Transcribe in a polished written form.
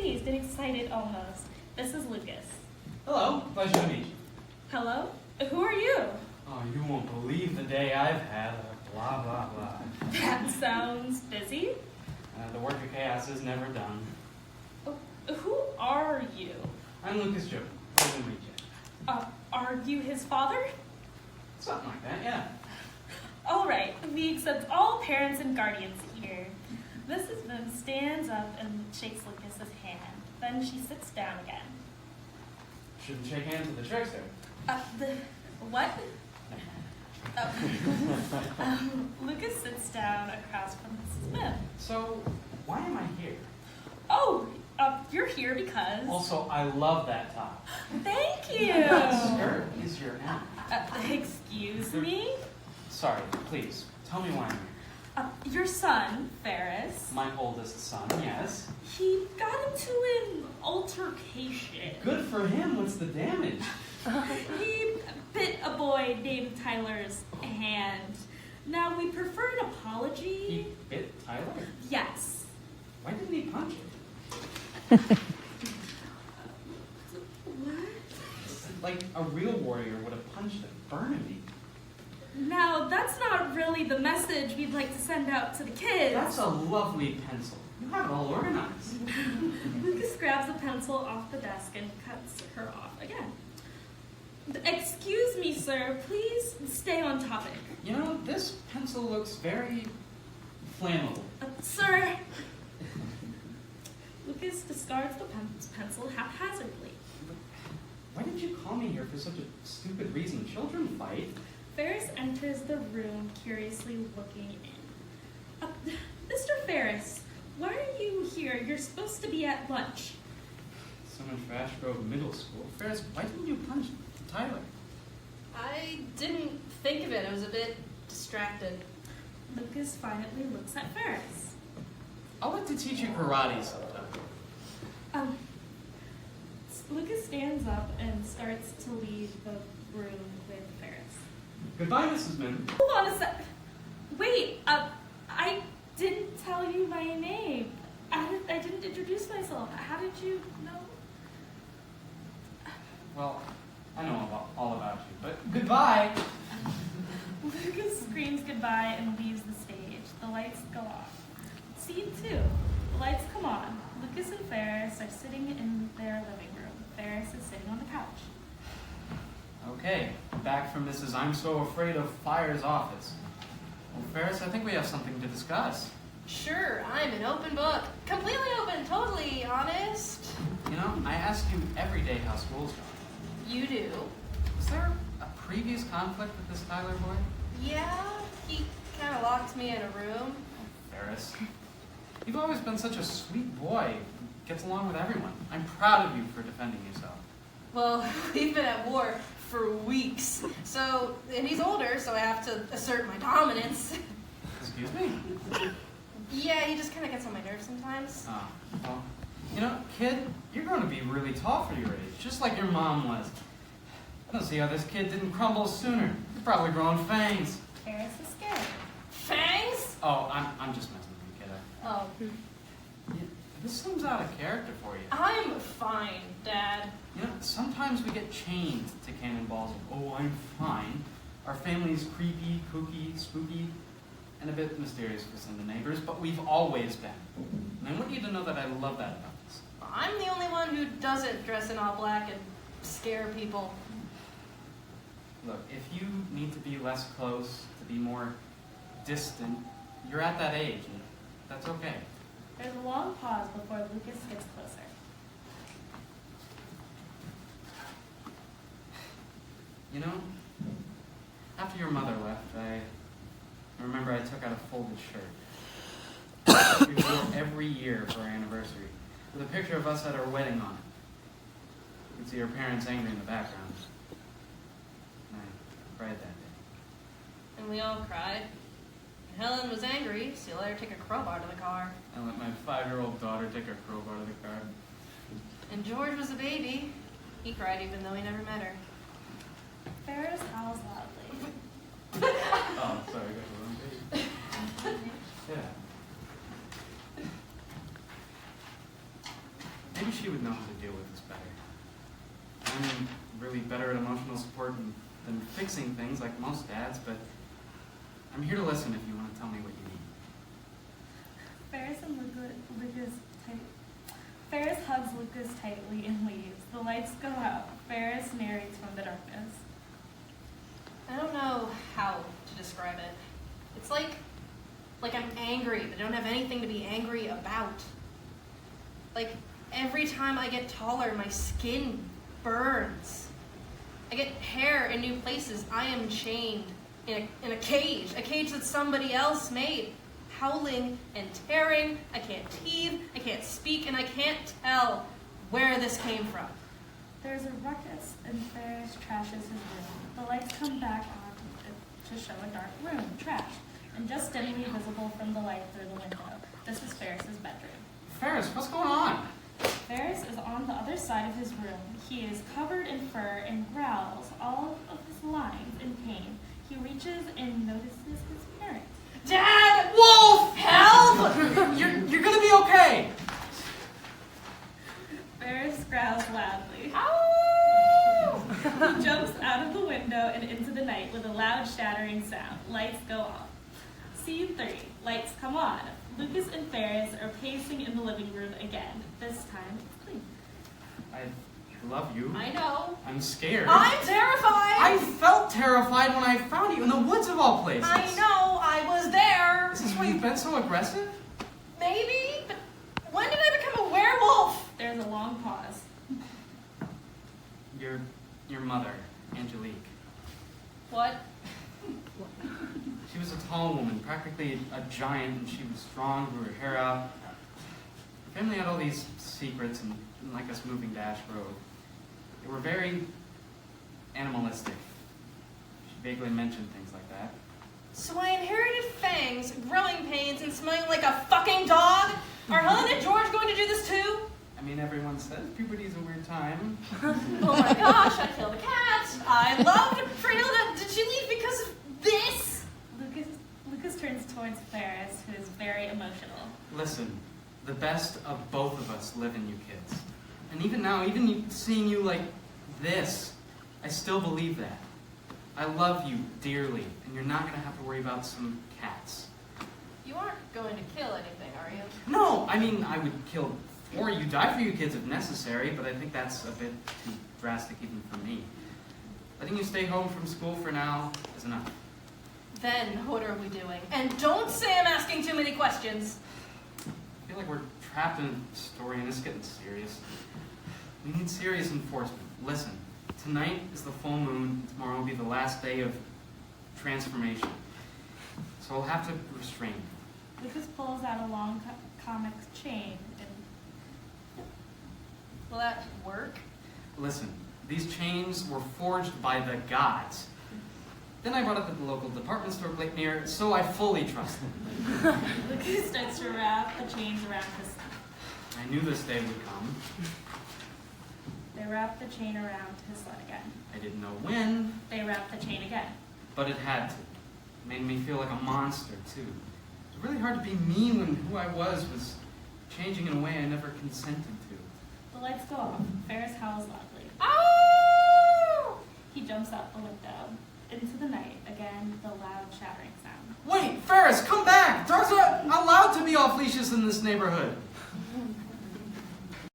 pleased and excited almost. This is Lucas. Hello, pleasure to meet you. Hello? Who are you? Oh, you won't believe the day I've had. Blah, blah, blah. That sounds busy. The work of chaos is never done. Who are you? I'm Lukas Jotun. Pleasure to meet you. Are you his father? Something like that, yeah. All right, we accept all parents and guardians here. Mrs.Mim stands up and shakes Lucas's hand. Then she sits down again. Shouldn't shake hands with the trickster. What? Lucas sits down across from Mrs. Mim. So, why am I here? Oh, you're here because... Also, I love that top. Thank you! That skirt is your end. Excuse me? Sorry, please, tell me why I'm here. Your son, Ferris. My oldest son, yes. He got into an altercation. Good for him, what's the damage? He bit a boy named Tyler's hand. Now, we prefer an apology. He bit Tyler? Yes. Why didn't he punch him? What? Like a real warrior would have punched Burnaby. Now, that's not really the message we'd like to send out to the kids. That's a lovely pencil. You have it all organized. Lucas grabs a pencil off the desk and cuts her off again. Excuse me, sir. Please stay on topic. You know, this pencil looks very flammable. Sir! Lucas discards the pencil haphazardly. Why did you call me here for such a stupid reason? Children fight. Ferris enters the room, curiously looking in. Mr. Ferris, why are you here? You're supposed to be at lunch. Someone for Ash Grove Middle School. Ferris, why didn't you punch Tyler? I didn't think of it. I was a bit distracted. Lucas finally looks at Ferris. I'll like to teach you karate sometime. Lucas stands up and starts to leave the room with Ferris. Goodbye, Mrs.Mim. Hold on a sec. Wait, I didn't tell you my name. I didn't introduce myself. How did you know? Well, I know all about you, but goodbye. Lucas screams goodbye and leaves the stage. The lights go off. Scene 2. The lights come on. Lucas and Ferris are sitting in their living room. Ferris is sitting on the couch. Okay, back from Mrs. I'm So Afraid of Fire's office. Well, Ferris, I think we have something to discuss. Sure, I'm an open book. Completely open, totally honest. You know, I ask you every day how school's going. You do? Was there a previous conflict with this Tyler boy? Yeah, he kind of locked me in a room. Ferris, you've always been such a sweet boy who gets along with everyone. I'm proud of you for defending yourself. Well, we've been at war for weeks. So, and he's older, so I have to assert my dominance. Excuse me? Yeah, he just kind of gets on my nerves sometimes. Oh, well, you know, kid, you're going to be really tall for your age, just like your mom was. I don't see how this kid didn't crumble sooner. He's probably growing fangs. Ferris is scared. Fangs? Oh, I'm just messing with you, kid. Oh. This seems out of character for you. I'm fine, Dad. You know, sometimes we get chained to cannonballs of, oh, I'm fine. Our family's creepy, kooky, spooky, and a bit mysterious for some of the neighbors, but we've always been. And I want you to know that I love that about us. I'm the only one who doesn't dress in all black and scare people. Look, if you need to be less close, to be more distant, you're at that age, and that's okay. There's a long pause before Lucas gets closer. You know, after your mother left, I remember I took out a folded shirt. We wore every year for our anniversary, with a picture of us at our wedding on it. You could see our parents angry in the background. And I cried that day. And we all cried. Helen was angry, so you let her take a crowbar to the car. I let my 5-year-old daughter take a crowbar to the car. And George was a baby. He cried even though he never met her. Ferris howls loudly. Oh, sorry, I got the wrong page. Yeah. she would know how to deal with this better. I'm really better at emotional support than fixing things like most dads, but I'm here to listen if you want to tell me what you need. Ferris hugs Lucas tightly and leaves. The lights go out. Ferris narrates from the darkness. I don't know how to describe it. It's like I'm angry, but I don't have anything to be angry about. Like, every time I get taller, my skin burns. I get hair in new places. I am chained in a cage that somebody else made. Howling and tearing. I can't heave, I can't speak, and I can't tell where this came from. There's a ruckus, and Ferris trashes his room. The lights come back on to show a dark room, trashed, and just dimly visible from the light through the window. This is Ferris's bedroom. Ferris, what's going on? Ferris is on the other side of his room. He is covered in fur and growls all of his lines in pain. He reaches and notices his parents. Dad! Wolf! Help! You're gonna be okay! Ferris growls loudly. Ow! He jumps out of the window and into the night with a loud shattering sound. Lights go off. Scene 3. Lights come on. Lucas and Ferris are pacing in the living room again. This time it's clean. I love you. I know. I'm scared. I'm terrified! I felt terrified when I found you in the woods of all places. I know, I was there. Is this why you've been so aggressive? Maybe, but when did I become a werewolf? There's a long pause. Your mother, Angelique. What? She was a tall woman, practically a giant, and she was strong, grew her hair out. Her family had all these secrets and didn't like us moving to Ash Grove. They were very animalistic. She vaguely mentioned things like that. So I inherited fangs, growing pains, and smelling like a fucking dog? Are Helen and George going to do this too? I mean, everyone says puberty's a weird time. Oh my gosh, I killed a cat. I loved Freelda. Did she leave because of this? Lucas turns towards Ferris, who is very emotional. Listen, the best of both of us live in you kids. And even now, even seeing you like this, I still believe that. I love you dearly, and you're not going to have to worry about some cats. You aren't going to kill anything, are you? No, I mean, I would kill for you, die for you kids if necessary, but I think that's a bit too drastic even for me. Letting you stay home from school for now is enough. Then what are we doing? And don't say I'm asking too many questions. I feel like we're trapped in a story and it's getting serious. We need serious enforcement. Listen, tonight is the full moon, tomorrow will be the last day of transformation. So I'll have to restrain you. Lucas pulls out a long comic chain and Will that work? Listen, these chains were forged by the gods. Then I brought it to the local department store near, so I fully trust them. Lucas starts to wrap the chains around his son. I knew this day would come. They wrap the chain around his son again. I didn't know when, They wrap the chain again. but it had to. It made me feel like a monster, too. It was really hard to be me when who I was changing in a way I never consented to. The lights go off. Ferris howls loudly. Oh! He jumps out the window. Into the night. Again, the loud shattering sound. Wait, Ferris, come back! Dogs are allowed to be off leashes in this neighborhood.